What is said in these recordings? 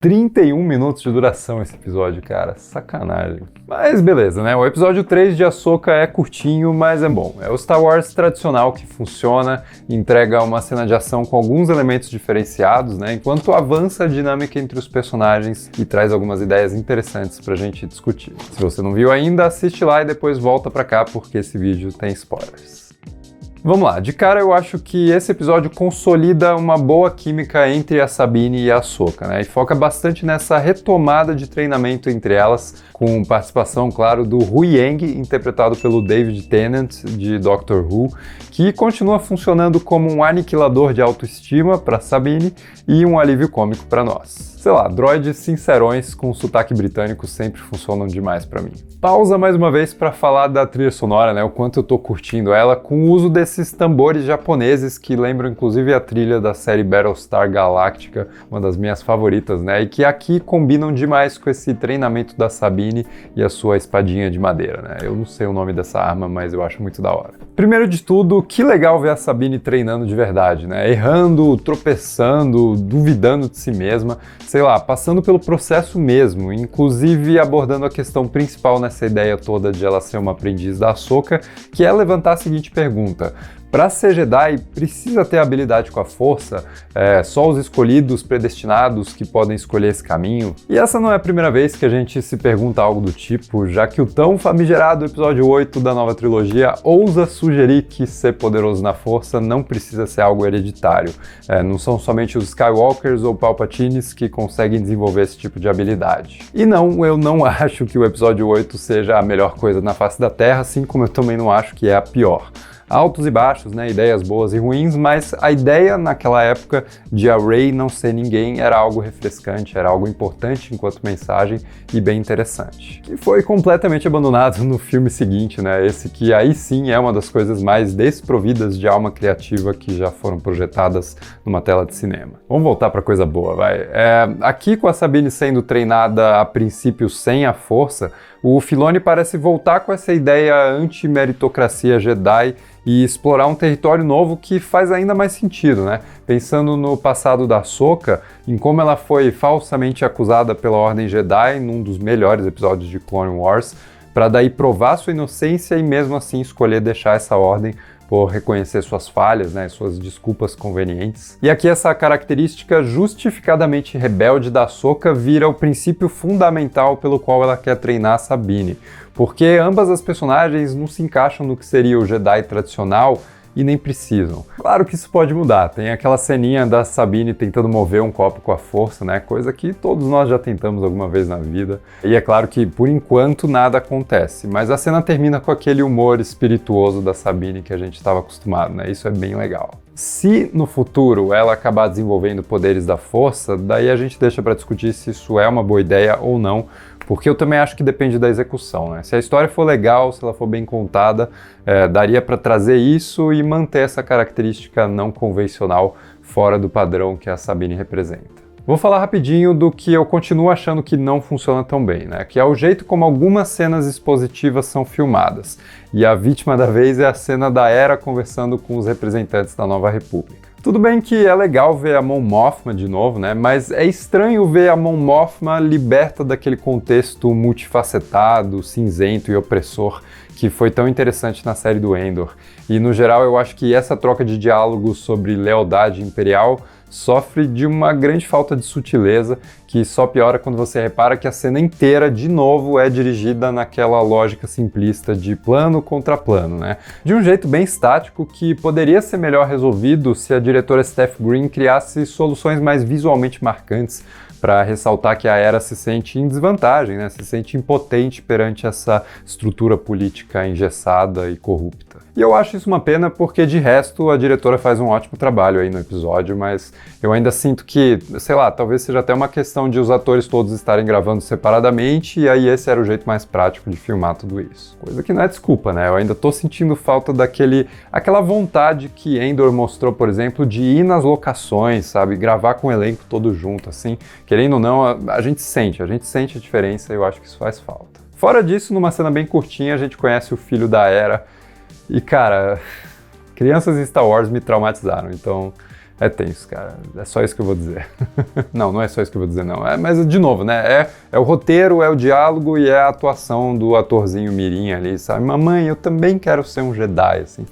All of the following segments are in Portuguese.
31 minutos de duração esse episódio, cara. Sacanagem. Mas beleza, né? O episódio 3 de Ahsoka é curtinho, mas é bom. É o Star Wars tradicional que funciona, entrega uma cena de ação com alguns elementos diferenciados, né? Enquanto avança a dinâmica entre os personagens e traz algumas ideias interessantes pra gente discutir. Se você não viu ainda, assiste lá e depois volta pra cá, porque esse vídeo tem spoilers. Vamos lá, de cara eu acho que esse episódio consolida uma boa química entre a Sabine e a Ahsoka, né? E foca bastante nessa retomada de treinamento entre elas, com participação, claro, do Huyang, interpretado pelo David Tennant, de Doctor Who, que continua funcionando como um aniquilador de autoestima para Sabine e um alívio cômico para nós. Sei lá, droids sincerões com sotaque britânico sempre funcionam demais para mim. Pausa mais uma vez para falar da trilha sonora, né? O quanto eu tô curtindo ela, com o uso desses tambores japoneses que lembram inclusive a trilha da série Battlestar Galactica, uma das minhas favoritas, né? E que aqui combinam demais com esse treinamento da Sabine e a sua espadinha de madeira, né? Eu não sei o nome dessa arma, mas eu acho muito da hora. Primeiro de tudo, que legal ver a Sabine treinando de verdade, né? Errando, tropeçando, duvidando de si mesma, sei lá, passando pelo processo mesmo, inclusive abordando a questão principal nessa ideia toda de ela ser uma aprendiz da Ahsoka, que é levantar a seguinte pergunta: para ser Jedi, precisa ter habilidade com a força? Só os escolhidos, predestinados que podem escolher esse caminho? E essa não é a primeira vez que a gente se pergunta algo do tipo, já que o tão famigerado episódio 8 da nova trilogia ousa sugerir que ser poderoso na força não precisa ser algo hereditário. Não são somente os Skywalkers ou Palpatines que conseguem desenvolver esse tipo de habilidade. E não, eu não acho que o episódio 8 seja a melhor coisa na face da Terra, assim como eu também não acho que é a pior. Altos e baixos, né? Ideias boas e ruins, mas a ideia naquela época de a Rey não ser ninguém era algo refrescante, era algo importante enquanto mensagem e bem interessante. Que foi completamente abandonado no filme seguinte, né? Esse que aí sim é uma das coisas mais desprovidas de alma criativa que já foram projetadas numa tela de cinema. Vamos voltar pra coisa boa, vai. Aqui com a Sabine sendo treinada a princípio sem a força, o Filoni parece voltar com essa ideia anti-meritocracia Jedi e explorar um território novo que faz ainda mais sentido, né? Pensando no passado da Ahsoka, em como ela foi falsamente acusada pela Ordem Jedi num dos melhores episódios de Clone Wars, para daí provar sua inocência e mesmo assim escolher deixar essa ordem por reconhecer suas falhas, né, suas desculpas convenientes. E aqui essa característica justificadamente rebelde da Ahsoka vira o princípio fundamental pelo qual ela quer treinar a Sabine, porque ambas as personagens não se encaixam no que seria o Jedi tradicional e nem precisam. Claro que isso pode mudar, tem aquela ceninha da Sabine tentando mover um copo com a força, né, coisa que todos nós já tentamos alguma vez na vida, e é claro que por enquanto nada acontece, mas a cena termina com aquele humor espirituoso da Sabine que a gente estava acostumado, né, isso é bem legal. Se no futuro ela acabar desenvolvendo poderes da força, daí a gente deixa para discutir se isso é uma boa ideia ou não, porque eu também acho que depende da execução, né? Se a história for legal, se ela for bem contada, daria para trazer isso e manter essa característica não convencional fora do padrão que a Sabine representa. Vou falar rapidinho do que eu continuo achando que não funciona tão bem, né? Que é o jeito como algumas cenas expositivas são filmadas. E a vítima da vez é a cena da Hera conversando com os representantes da Nova República. Tudo bem que é legal ver a Mon Mothma de novo, né? Mas é estranho ver a Mon Mothma liberta daquele contexto multifacetado, cinzento e opressor que foi tão interessante na série do Endor. E no geral eu acho que essa troca de diálogos sobre lealdade imperial sofre de uma grande falta de sutileza que só piora quando você repara que a cena inteira, de novo, é dirigida naquela lógica simplista de plano contra plano, né? De um jeito bem estático que poderia ser melhor resolvido se a diretora Steph Green criasse soluções mais visualmente marcantes para ressaltar que a Hera se sente em desvantagem, né? Se sente impotente perante essa estrutura política engessada e corrupta. E eu acho isso uma pena porque, de resto, a diretora faz um ótimo trabalho aí no episódio, mas eu ainda sinto que, sei lá, talvez seja até uma questão de os atores todos estarem gravando separadamente e aí esse era o jeito mais prático de filmar tudo isso. Coisa que não é desculpa, né? Eu ainda tô sentindo falta aquela vontade que Endor mostrou, por exemplo, de ir nas locações, sabe? Gravar com o elenco todo junto, assim. Querendo ou não, a gente sente a diferença e eu acho que isso faz falta. Fora disso, numa cena bem curtinha, a gente conhece o filho da Hera. E, cara, crianças em Star Wars me traumatizaram, então É tenso, cara. É só isso que eu vou dizer. Não é só isso que eu vou dizer, não. Mas, de novo, né? É o roteiro, é o diálogo e é a atuação do atorzinho mirim ali, sabe? Mamãe, eu também quero ser um Jedi, assim.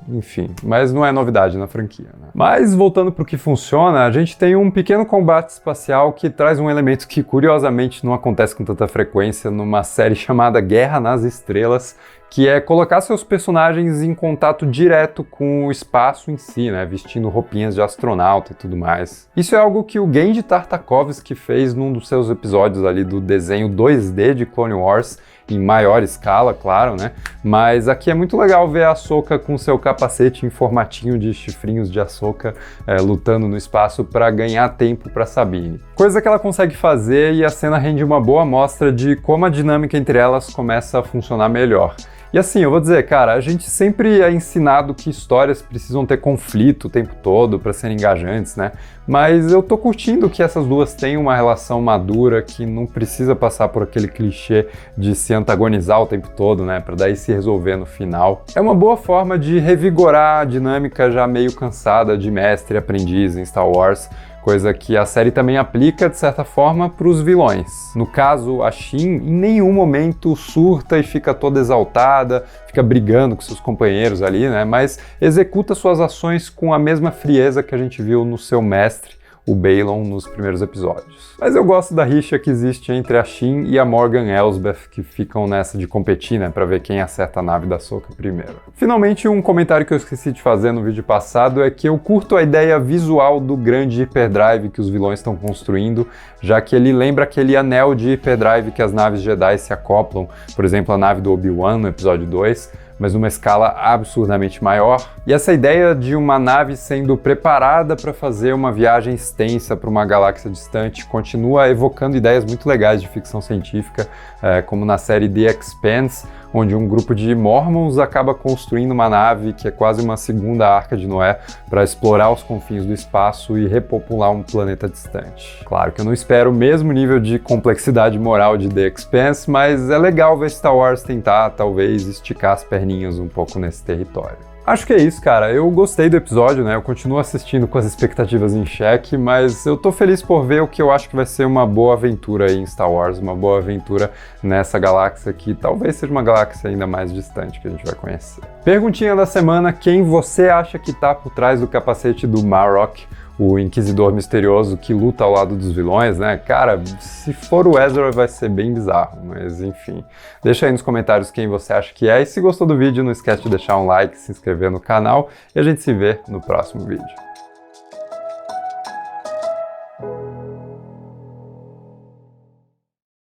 Enfim, mas não é novidade na franquia, né? Mas voltando para o que funciona, a gente tem um pequeno combate espacial que traz um elemento que curiosamente não acontece com tanta frequência numa série chamada Guerra nas Estrelas, que é colocar seus personagens em contato direto com o espaço em si, né, vestindo roupinhas de astronauta e tudo mais. Isso é algo que o Genndy Tartakovsky fez num dos seus episódios ali do desenho 2D de Clone Wars, em maior escala, claro, né? Mas aqui é muito legal ver a Ahsoka com seu capacete em formatinho de chifrinhos de Ahsoka lutando no espaço para ganhar tempo para Sabine. Coisa que ela consegue fazer e a cena rende uma boa amostra de como a dinâmica entre elas começa a funcionar melhor. E assim, eu vou dizer, cara, a gente sempre é ensinado que histórias precisam ter conflito o tempo todo para serem engajantes, né? Mas eu tô curtindo que essas duas têm uma relação madura que não precisa passar por aquele clichê de se antagonizar o tempo todo, né? Para daí se resolver no final. É uma boa forma de revigorar a dinâmica já meio cansada de mestre e aprendiz em Star Wars, coisa que a série também aplica, de certa forma, para os vilões. No caso, a Shin em nenhum momento surta e fica toda exaltada, fica brigando com seus companheiros ali, né? Mas executa suas ações com a mesma frieza que a gente viu no seu mestre, o Baylan, nos primeiros episódios. Mas eu gosto da rixa que existe entre a Shin e a Morgan Elsbeth, que ficam nessa de competir, né, pra ver quem acerta a nave da Ahsoka primeiro. Finalmente, um comentário que eu esqueci de fazer no vídeo passado é que eu curto a ideia visual do grande hyperdrive que os vilões estão construindo, já que ele lembra aquele anel de hyperdrive que as naves Jedi se acoplam, por exemplo, a nave do Obi-Wan no episódio 2, mas numa escala absurdamente maior. E essa ideia de uma nave sendo preparada para fazer uma viagem extensa para uma galáxia distante continua evocando ideias muito legais de ficção científica, como na série The Expanse, onde um grupo de Mormons acaba construindo uma nave que é quase uma segunda Arca de Noé para explorar os confins do espaço e repopular um planeta distante. Claro que eu não espero o mesmo nível de complexidade moral de The Expanse, mas é legal ver Star Wars tentar, talvez, esticar as perninhas um pouco nesse território. Acho que é isso, cara. Eu gostei do episódio, né? Eu continuo assistindo com as expectativas em xeque, mas eu tô feliz por ver o que eu acho que vai ser uma boa aventura aí em Star Wars, uma boa aventura nessa galáxia que talvez seja uma galáxia ainda mais distante que a gente vai conhecer. Perguntinha da semana: quem você acha que tá por trás do capacete do Marrok, o inquisidor misterioso que luta ao lado dos vilões, né? Cara, se for o Ezra vai ser bem bizarro, mas enfim. Deixa aí nos comentários quem você acha que é, e se gostou do vídeo, não esquece de deixar um like, se inscrever no canal, e a gente se vê no próximo vídeo.